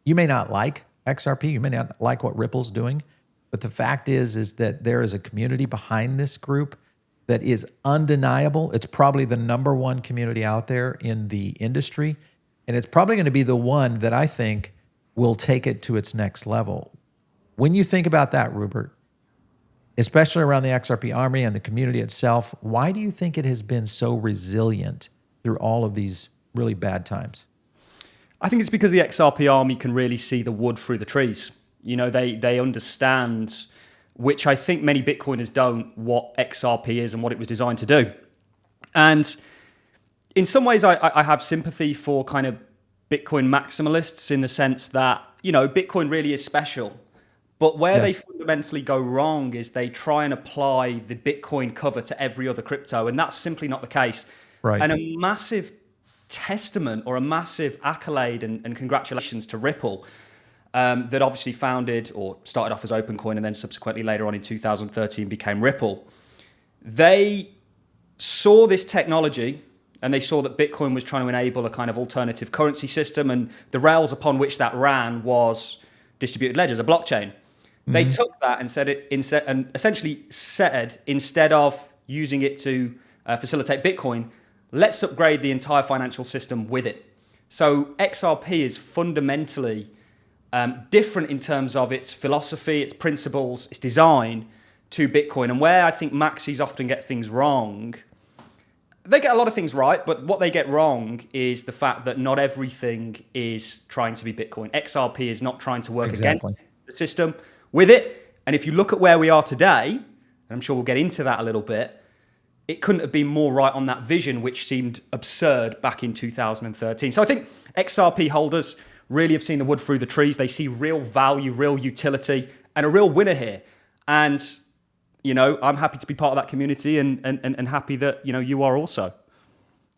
you may not like XRP, you may not like what Ripple's doing, but the fact is that there is a community behind this group that is undeniable. It's probably the number one community out there in the industry. And it's probably going to be the one that I think will take it to its next level. When you think about that, Rupert, especially around the XRP Army and the community itself, why do you think it has been so resilient through all of these really bad times? I think it's because the XRP Army can really see the wood through the trees. You know, they understand, which I think many Bitcoiners don't, what XRP is and what it was designed to do. And in some ways, I have sympathy for kind of Bitcoin maximalists in the sense that, you know, Bitcoin really is special. But where they fundamentally go wrong is they try and apply the Bitcoin cover to every other crypto. And that's simply not the case. Right. And a massive testament or a massive accolade and congratulations to Ripple, that obviously founded or started off as OpenCoin and then subsequently later on in 2013 became Ripple. They saw this technology and they saw that Bitcoin was trying to enable a kind of alternative currency system, and the rails upon which that ran was distributed ledgers, a blockchain. They took that and essentially said, instead of using it to facilitate Bitcoin, let's upgrade the entire financial system with it. So XRP is fundamentally different in terms of its philosophy, its principles, its design to Bitcoin. And where I think maxis often get things wrong, they get a lot of things right, but what they get wrong is the fact that not everything is trying to be Bitcoin. XRP is not trying to work against the system, with it. And if you look at where we are today, and I'm sure we'll get into that a little bit, it couldn't have been more right on that vision, which seemed absurd back in 2013. So I think XRP holders really have seen the wood through the trees. They see real value, real utility, and a real winner here. And, you know, I'm happy to be part of that community and happy that, you know, you are also.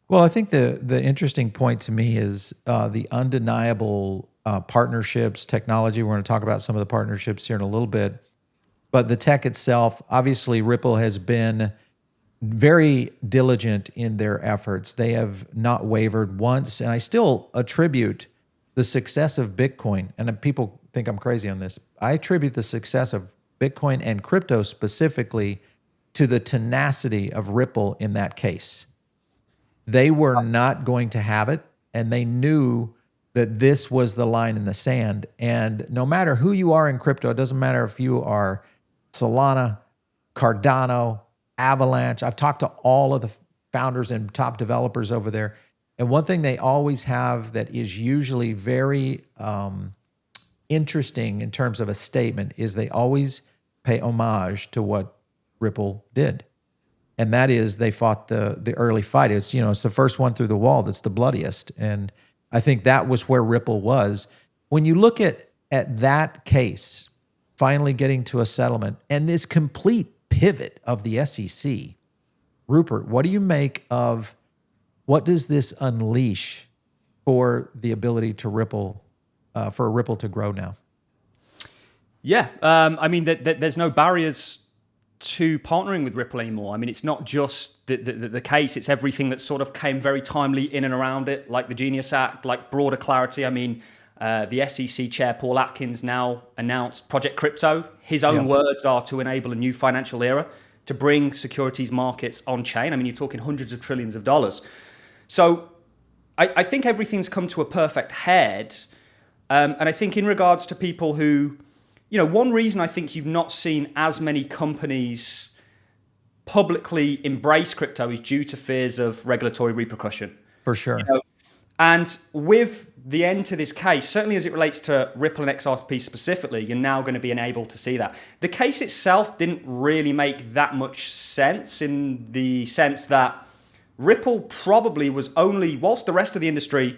Well, I think the interesting point to me is the undeniable partnerships, technology. We're going to talk about some of the partnerships here in a little bit. But the tech itself, obviously, Ripple has been very diligent in their efforts. They have not wavered once. And I still attribute the success of Bitcoin, and people think I'm crazy on this, I attribute the success of Bitcoin and crypto specifically to the tenacity of Ripple in that case. They were not going to have it, and they knew that this was the line in the sand. And no matter who you are in crypto, it doesn't matter if you are Solana, Cardano, Avalanche. I've talked to all of the founders and top developers over there. And one thing they always have that is usually very interesting in terms of a statement is they always pay homage to what Ripple did. And that is they fought the early fight. It's, you know, it's the first one through the wall that's the bloodiest. And I think that was where Ripple was. When you look at that case, finally getting to a settlement and this complete pivot of the SEC, Rupert, what do you make of what does this unleash for the ability to Ripple, for Ripple to grow now? Yeah, I mean, there's no barriers to partnering with Ripple anymore. I mean, it's not just the case, it's everything that sort of came very timely in and around it, like the Genius Act, like broader clarity. I mean, the SEC chair, Paul Atkins, now announced Project Crypto. His own words are to enable a new financial era, to bring securities markets on chain. I mean, you're talking hundreds of trillions of dollars. So I think everything's come to a perfect head. And I think in regards to people who, you know, one reason I think you've not seen as many companies publicly embrace crypto is due to fears of regulatory repercussion. For sure. You know? And with the end to this case, certainly as it relates to Ripple and XRP specifically, you're now going to be enabled to see that. The case itself didn't really make that much sense in the sense that Ripple probably was only, whilst the rest of the industry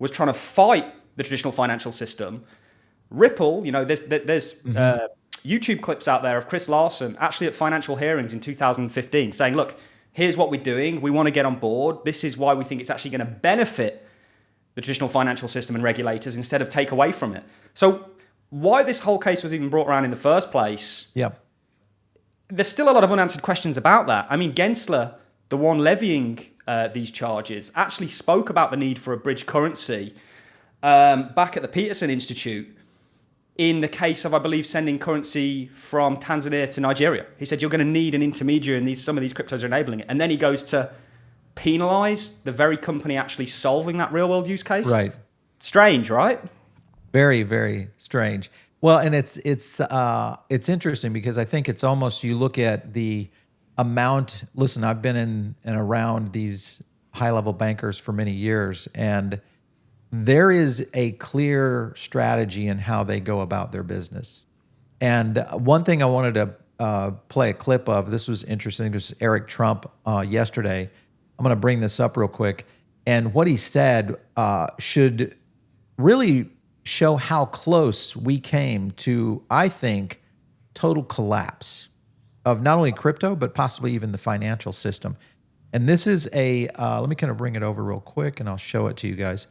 was trying to fight the traditional financial system, Ripple, you know, there's YouTube clips out there of Chris Larson actually at financial hearings in 2015 saying, look, here's what we're doing. We want to get on board. This is why we think it's actually going to benefit the traditional financial system and regulators instead of take away from it. So why this whole case was even brought around in the first place, there's still a lot of unanswered questions about that. I mean, Gensler, the one levying these charges, actually spoke about the need for a bridge currency. back at the Peterson Institute in the case of, I believe, sending currency from Tanzania to Nigeria. He said, you're going to need an intermediary, and some of these cryptos are enabling it. And then he goes to penalize the very company actually solving that real world use case. Right. Strange, right? Very, very strange. Well, and it's interesting because I think it's almost, you look at the amount. Listen, I've been in and around these high level bankers for many years, and there is a clear strategy in how they go about their business. And one thing I wanted to play a clip of, this was interesting, was Eric Trump yesterday. I'm going to bring this up real quick. And what he said should really show how close we came to, I think, total collapse of not only crypto, but possibly even the financial system. And this is let me kind of bring it over real quick and I'll show it to you guys.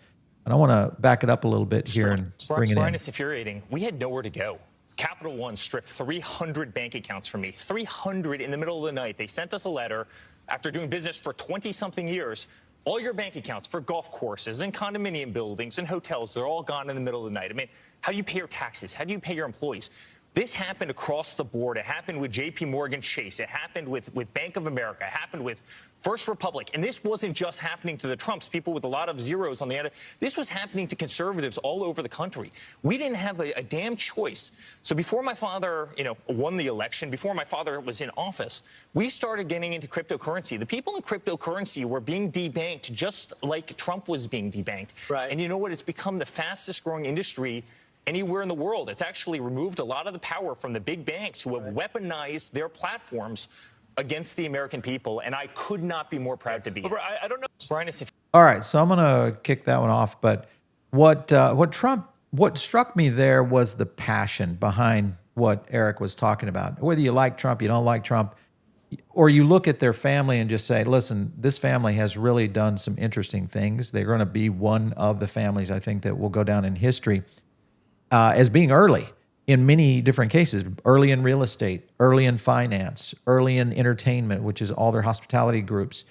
And I want to back it up a little bit here and bring it in. Brian, it's infuriating. We had nowhere to go. Capital One stripped 300 bank accounts from me. 300 in the middle of the night. They sent us a letter after doing business for 20-something years. All your bank accounts for golf courses and condominium buildings and hotels, they're all gone in the middle of the night. I mean, how do you pay your taxes? How do you pay your employees? This happened across the board. It happened with JP Morgan Chase. It happened with Bank of America. It happened with First Republic. And this wasn't just happening to the Trumps, people with a lot of zeros on the end. This was happening to conservatives all over the country. We didn't have a damn choice. So before my father, won the election, before my father was in office, we started getting into cryptocurrency. The people in cryptocurrency were being debanked just like Trump was being debanked. Right. And you know what? It's become the fastest growing industry anywhere in the world. It's actually removed a lot of the power from the big banks who have weaponized their platforms against the American people, and I could not be more proud to be. I don't know. Brian, if All right, so I'm going to kick that one off. But what struck me there was the passion behind what Eric was talking about. Whether you like Trump, you don't like Trump, or you look at their family and just say, listen, this family has really done some interesting things. They're going to be one of the families, I think, that will go down in history as being early in many different cases, early in real estate, early in finance, early in entertainment, which is all their hospitality groups.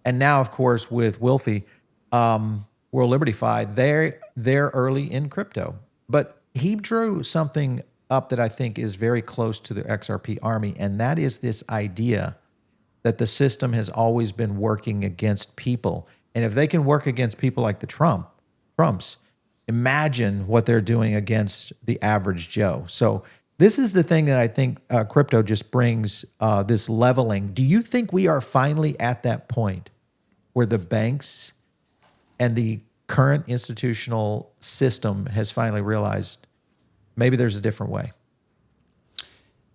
And now, of course, with Wilfy, World Liberty Fi, they're early in crypto. But he drew something up that I think is very close to the XRP Army, and that is this idea that the system has always been working against people. And if they can work against people like the Trumps, imagine what they're doing against the average Joe. So this is the thing that I think crypto just brings, this leveling. Do you think we are finally at that point where the banks and the current institutional system has finally realized maybe there's a different way?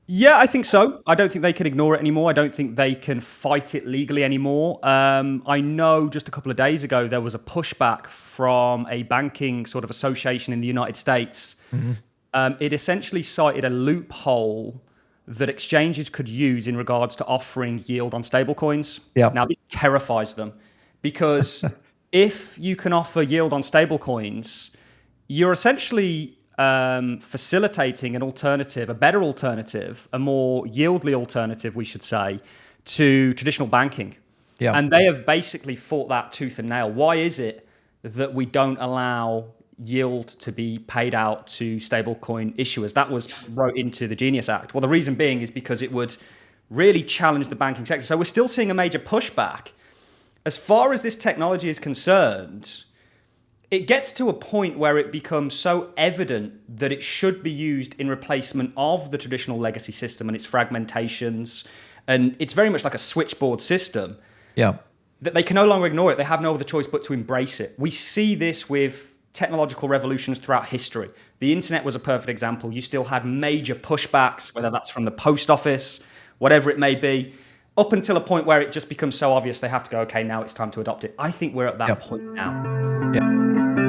Yeah, I think so. I don't think they can ignore it anymore. I don't think they can fight it legally anymore. I know just a couple of days ago, there was a pushback from a banking sort of association in the United States. Mm-hmm. It essentially cited a loophole that exchanges could use in regards to offering yield on stablecoins. Yep. Now, this terrifies them because if you can offer yield on stablecoins, you're essentially facilitating an alternative, a better alternative, a more yieldly alternative, we should say, to traditional banking. Yeah. And they have basically fought that tooth and nail. Why is it that we don't allow yield to be paid out to stablecoin issuers? That was wrote into the Genius Act. Well, the reason being is because it would really challenge the banking sector. So we're still seeing a major pushback. As far as this technology is concerned, it gets to a point where it becomes so evident that it should be used in replacement of the traditional legacy system and its fragmentations. And it's very much like a switchboard system. Yeah. That they can no longer ignore it. They have no other choice but to embrace it. We see this with technological revolutions throughout history. The internet was a perfect example. You still had major pushbacks, whether that's from the post office, whatever it may be, up until a point where it just becomes so obvious they have to go, okay, now it's time to adopt it. I think we're at that point now. Yeah.